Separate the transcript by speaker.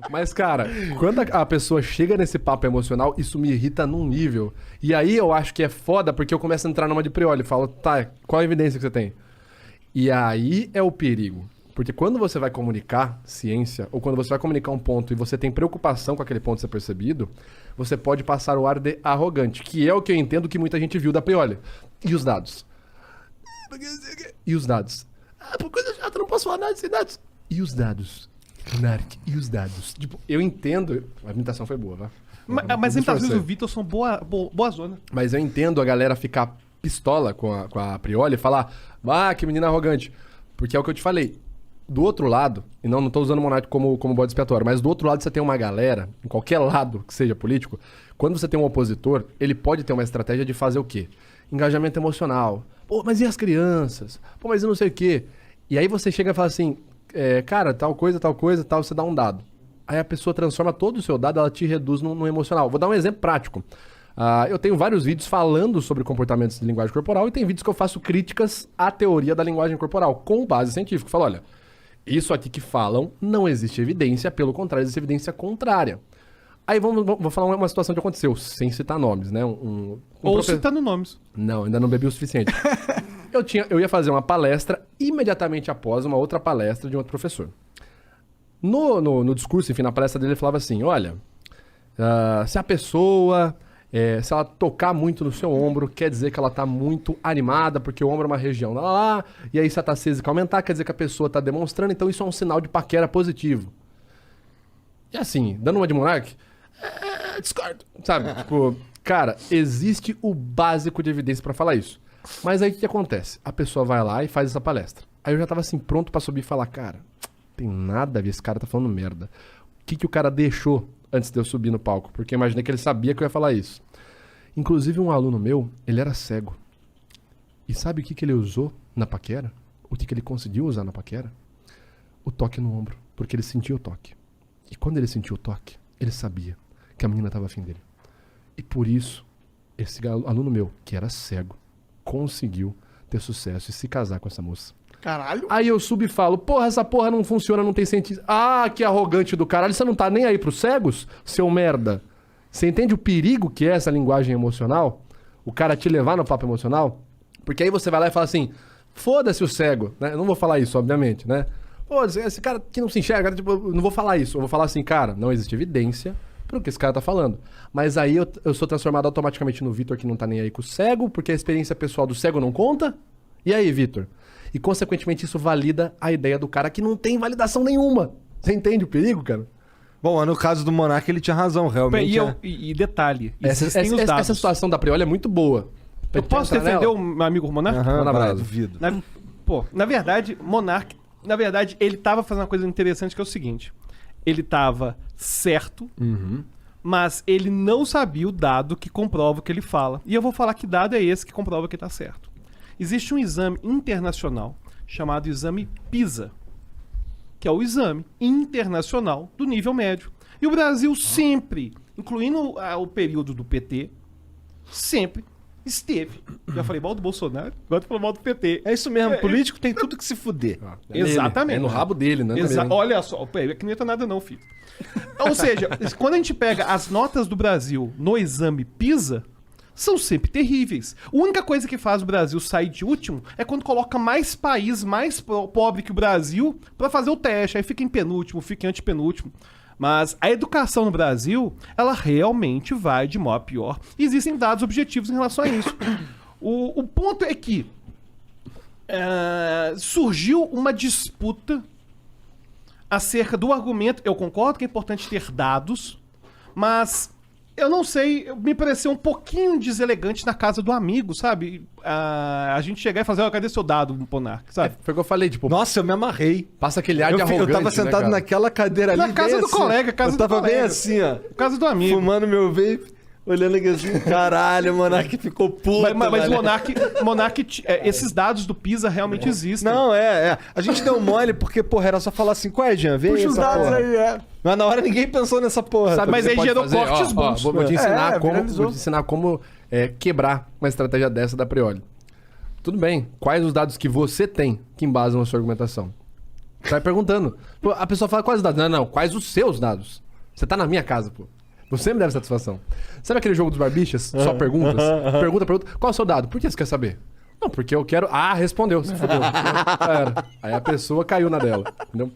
Speaker 1: Mas, cara, quando a pessoa chega nesse papo emocional, isso me irrita num nível. E aí eu acho que é foda, porque eu começo a entrar numa de Prioli e falo, tá, qual a evidência que você tem? E aí é o perigo. Porque quando você vai comunicar ciência, ou quando você vai comunicar um ponto e você tem preocupação com aquele ponto ser percebido, você pode passar o ar de arrogante, que é o que eu entendo que muita gente viu da Prioli. E os dados? E os dados? Ah, por coisa chata, não posso falar nada sem dados. E os dados? Monark, e os dados? Tipo, eu entendo... A imitação foi boa, vai.
Speaker 2: Mas as imitações do Vitor são boa zona.
Speaker 1: Mas eu entendo a galera ficar pistola com a Prioli e falar, ah, que menina arrogante. Porque é o que eu te falei. Do outro lado, e não tô usando o Monark como bode expiatório, mas do outro lado você tem uma galera, em qualquer lado que seja político, quando você tem um opositor, ele pode ter uma estratégia de fazer o quê? Engajamento emocional. Pô, mas e as crianças? Pô, mas eu não sei o quê. E aí você chega e fala assim, cara, tal coisa, você dá um dado. Aí a pessoa transforma todo o seu dado, ela te reduz no emocional. Vou dar um exemplo prático. Eu tenho vários vídeos falando sobre comportamentos de linguagem corporal e tem vídeos que eu faço críticas à teoria da linguagem corporal, com base científica. Eu falo, olha, isso aqui que falam não existe evidência, pelo contrário, existe evidência contrária. Aí vou falar uma situação que aconteceu, sem citar nomes, né?
Speaker 2: Citando nomes.
Speaker 1: Não, ainda não bebi o suficiente. Eu ia fazer uma palestra imediatamente após uma outra palestra de um outro professor. No discurso, enfim, na palestra dele, ele falava assim, olha, se a pessoa, se ela tocar muito no seu ombro, quer dizer que ela tá muito animada, porque o ombro é uma região lá, e aí se a taxísica aumentar, quer dizer que a pessoa tá demonstrando, então isso é um sinal de paquera positivo. E assim, dando uma de Monark, discordo, sabe? Tipo, cara, existe o básico de evidência pra falar isso. Mas aí o que acontece? A pessoa vai lá e faz essa palestra. Aí eu já tava assim, pronto pra subir e falar, cara, tem nada a ver, esse cara tá falando merda. O que o cara deixou antes de eu subir no palco? Porque eu imaginei que ele sabia que eu ia falar isso. Inclusive um aluno meu, ele era cego. E sabe o que ele usou na paquera? O que ele conseguiu usar na paquera? O toque no ombro, porque ele sentiu o toque. E quando ele sentiu o toque, ele sabia que a menina tava afim dele. E por isso, esse aluno meu, que era cego, conseguiu ter sucesso e se casar com essa moça.
Speaker 3: Caralho.
Speaker 1: Aí eu subo e falo, porra, essa porra não funciona, não tem sentido. Ah, que arrogante do caralho, você não tá nem aí pros cegos, seu merda? Você entende o perigo que é essa linguagem emocional? O cara te levar no papo emocional? Porque aí você vai lá e fala assim, foda-se o cego, né? Eu não vou falar isso, obviamente, né? Pô, esse cara que não se enxerga, tipo, eu não vou falar isso. Eu vou falar assim, cara, não existe evidência pro que esse cara tá falando. Mas aí eu sou transformado automaticamente no Vitor que não tá nem aí com o cego, porque a experiência pessoal do cego não conta. E aí, Vitor? E, consequentemente, isso valida a ideia do cara que não tem validação nenhuma. Você entende o perigo, cara?
Speaker 4: Bom, no caso do Monark, ele tinha razão, realmente.
Speaker 2: E detalhe,
Speaker 1: essa situação da Prioli é muito boa.
Speaker 2: Eu posso defender o meu amigo Monark?
Speaker 4: Duvido.
Speaker 2: Na verdade, Monark, ele tava fazendo uma coisa interessante, que é o seguinte. Ele tava certo, mas ele não sabia o dado que comprova o que ele fala. E eu vou falar que dado é esse que comprova que tá certo. Existe um exame internacional chamado exame PISA, que é o exame internacional do nível médio. E o Brasil sempre, incluindo o período do PT, sempre esteve. Já falei mal do Bolsonaro, agora tô falando mal do PT.
Speaker 4: É isso mesmo, político tem tudo que se fuder.
Speaker 2: Exatamente.
Speaker 1: É no rabo dele, né?
Speaker 2: Olha só, que não entra nada não, filho. Ou seja, quando a gente pega as notas do Brasil no exame PISA, são sempre terríveis. A única coisa que faz o Brasil sair de último é quando coloca mais país mais pobre que o Brasil pra fazer o teste. Aí fica em penúltimo, fica em antepenúltimo. Mas a educação no Brasil, ela realmente vai de mal a pior. E existem dados objetivos em relação a isso. O ponto é que surgiu uma disputa acerca do argumento. Eu concordo que é importante ter dados, mas eu não sei, me pareceu um pouquinho deselegante na casa do amigo, sabe? A gente chegar e fazer, cadê seu dado, Monark, sabe?
Speaker 1: Foi o que eu falei, tipo...
Speaker 4: Nossa, eu me amarrei.
Speaker 1: Passa aquele ar de arrogante,
Speaker 4: eu tava sentado, né, naquela cadeira ali.
Speaker 2: Na casa do colega, casa do colega.
Speaker 4: Eu tava bem assim, ó.
Speaker 2: Casa do amigo.
Speaker 4: Fumando meu vape, olhando aqui assim. Caralho, o Monark ficou puto.
Speaker 2: Mas o Monark, esses dados do PISA realmente existem.
Speaker 4: Não, a gente deu mole porque, porra, era só falar assim, qual é, Jean? Vê
Speaker 3: Puxa os dados
Speaker 4: porra
Speaker 3: aí,
Speaker 4: Mas na hora ninguém pensou nessa porra.
Speaker 2: Sabe, mas aí gerou cortes bons.
Speaker 1: Vou te ensinar como quebrar uma estratégia dessa da Prioli. Tudo bem. Quais os dados que você tem que embasam a sua argumentação? Você vai perguntando. Pô, a pessoa fala quais os dados? Não, quais os seus dados? Você tá na minha casa, pô. Você me deve satisfação. Sabe aquele jogo dos barbichas? Só perguntas? Pergunta. Qual é o seu dado? Por que você quer saber? Não, porque eu quero... Ah, respondeu. Se fudeu. Aí a pessoa caiu na dela. Entendeu?